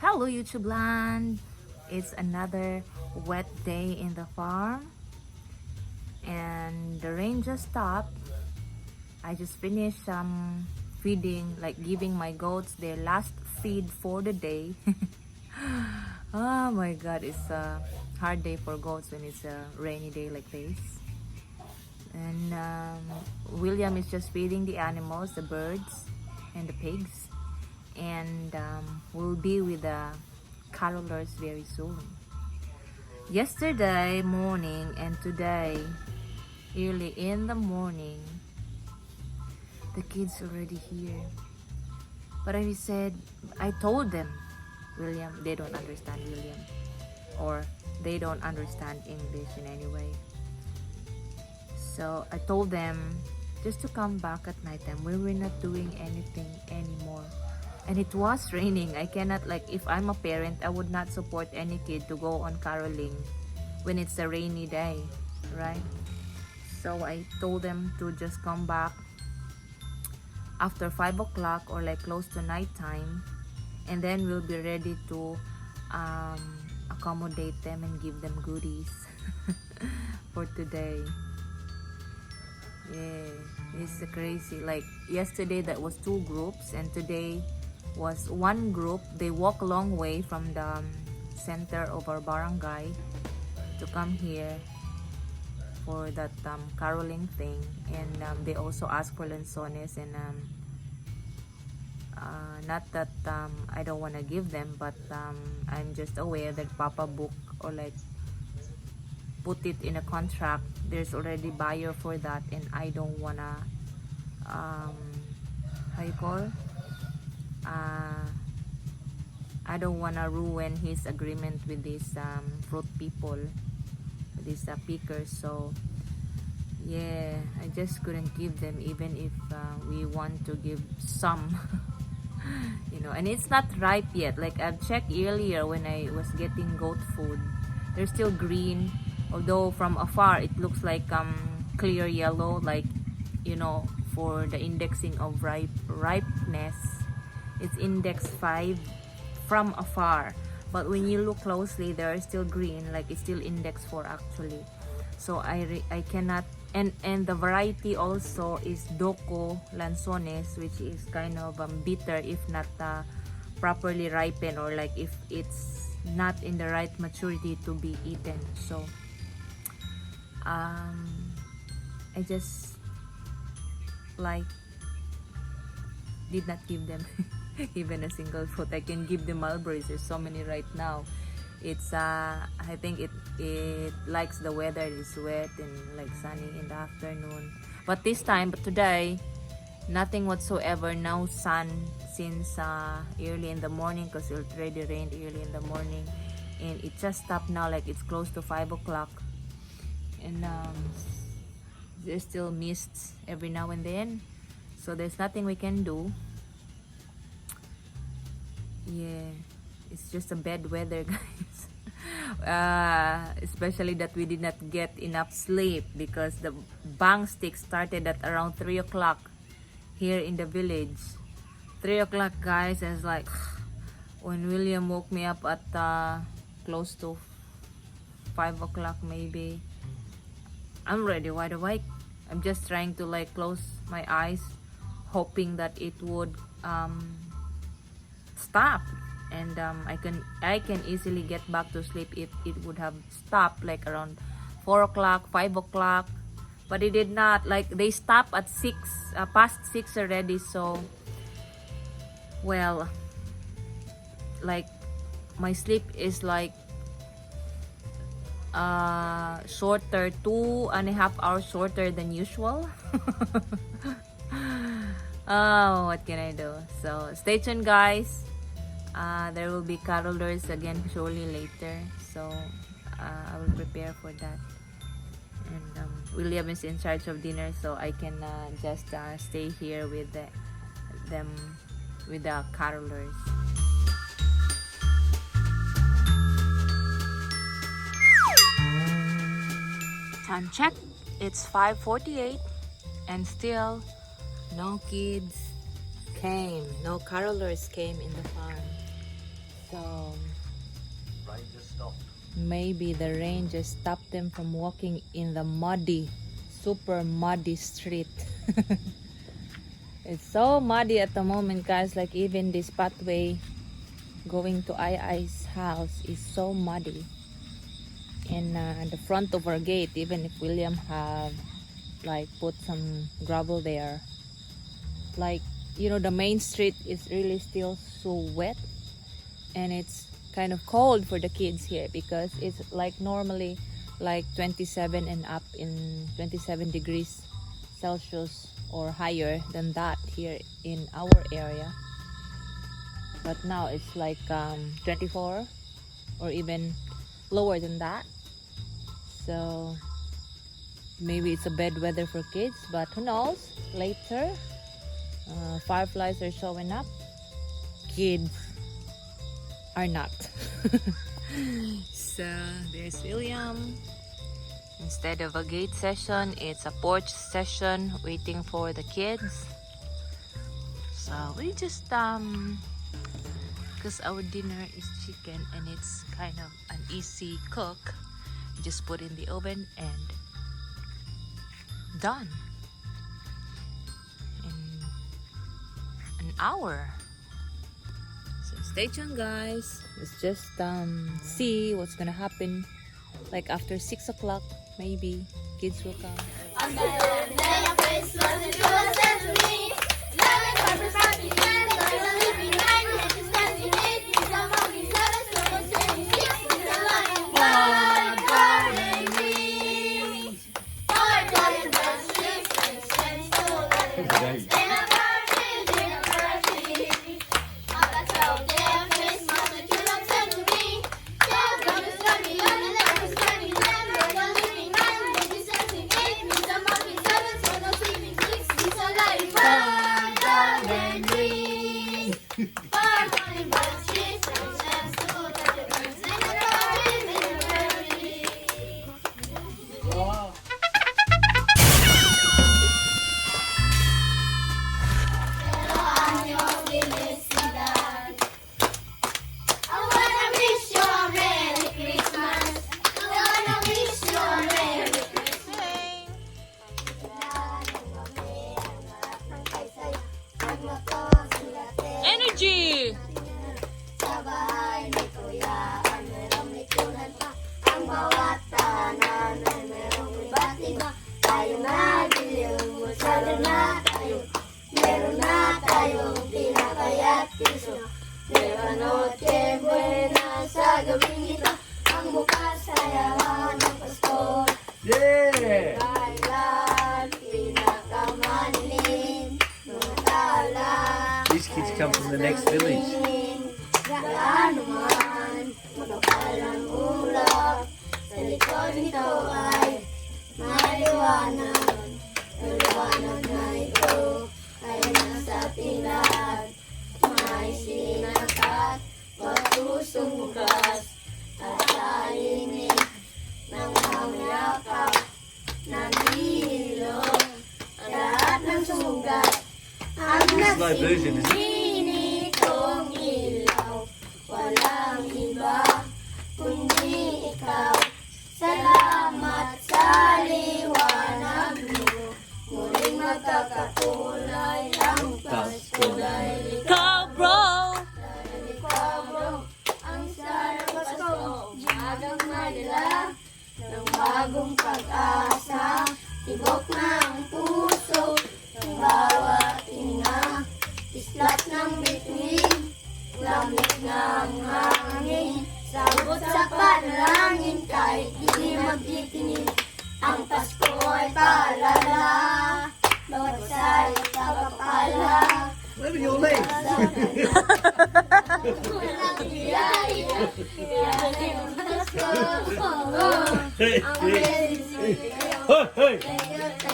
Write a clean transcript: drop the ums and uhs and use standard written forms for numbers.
Hello YouTube land! It's another wet day in the farm and the rain just stopped. I just finished feeding, like giving my goats their last feed for the day. Oh my god, it's a hard day for goats when it's a rainy day like this. And William is just feeding the animals, the birds and the pigs, and we'll be with the carolers very soon. Yesterday morning and today early in the morning, the kids already here, but I told them, William, they don't understand William, or they don't understand English in any way. So I told them just to come back at nighttime when we're not doing anything anymore. And it was raining. I cannot, like, if I'm a parent, I would not support any kid to go on caroling when it's a rainy day, right? So I told them to just come back after 5 o'clock or like close to nighttime, and then we'll be ready to accommodate them and give them goodies for today. Yeah, it's crazy. Like yesterday that was 2 groups and today was 1 group. They walk a long way from the center of our barangay to come here for that caroling thing, and they also ask for lanzones, and not that I don't want to give them, but I'm just aware that Papa book or like put it in a contract. There's already buyer for that, and I don't wanna how you call I don't wanna ruin his agreement with these fruit people, with these pickers. So yeah, I just couldn't give them, even if we want to give some. You know, and it's not ripe yet. Like I've checked earlier when I was getting goat food, they're still green, although from afar it looks like clear yellow, like, you know, for the indexing of ripeness it's index 5 from afar, but when you look closely they are still green, like it's still index 4 actually. So I cannot, and the variety also is Doko Lanzones, which is kind of bitter if not properly ripened, or like if it's not in the right maturity to be eaten. So I just like did not give them even a single fruit. I can give them mulberries. There's so many right now. It's I think it likes the weather. It's wet and like sunny in the afternoon, but today nothing whatsoever. No sun since early in the morning, because it already rained early in the morning, and it just stopped now, like it's close to 5 o'clock, and there's still mists every now and then, so there's nothing we can do. Yeah, it's just a bad weather, guys. Especially that we did not get enough sleep, because the bang stick started at around 3 o'clock here in the village. 3 o'clock, guys, and it's like when William woke me up at close to 5 o'clock maybe, I'm already wide awake. I'm just trying to like close my eyes, hoping that it would stop, and I can easily get back to sleep if it would have stopped like around 4 o'clock, 5 o'clock, but it did not. Like they stopped at 6, past 6 already. So well, like my sleep is like shorter, 2.5 hours shorter than usual. Oh, what can I do? So stay tuned, guys. There will be carolers again surely later, so I will prepare for that. And William is in charge of dinner, so I can just stay here with them, with the carolers. Time check, it's 5:48, and still no kids came, no carolers came in the farm. So Rain just stopped. maybe the rain just stopped them from walking in the muddy, super muddy street. It's so muddy at the moment, guys. Like even this pathway going to I's house is so muddy. And the front of our gate, even if William have like put some gravel there, like, you know, the main street is really still so wet, and it's kind of cold for the kids here because it's like normally like 27 and up in 27 degrees Celsius or higher than that here in our area, but now it's like 24 or even lower than that. So maybe it's a bad weather for kids, but who knows, later fireflies are showing up, kids are not. So there's William. Instead of a gate session, it's a porch session waiting for the kids. So we just because our dinner is chicken and it's kind of an easy cook, just put in the oven and done in an hour. So stay tuned, guys. Let's just see what's gonna happen. Like after 6 o'clock, maybe kids will come. Energy! Yeah! These kids come from the next village. This is my version, isn't it? Cabro! Bagong pag-asa, tibok ng puso, ng bawat tinga, islat ng bituin, lamig ng hangin, sabot sa panalangin, kahit di magtitinig, ang Pasko ay paalala, bawat salita papala. Where are your legs? Hey, hey, hey, hey!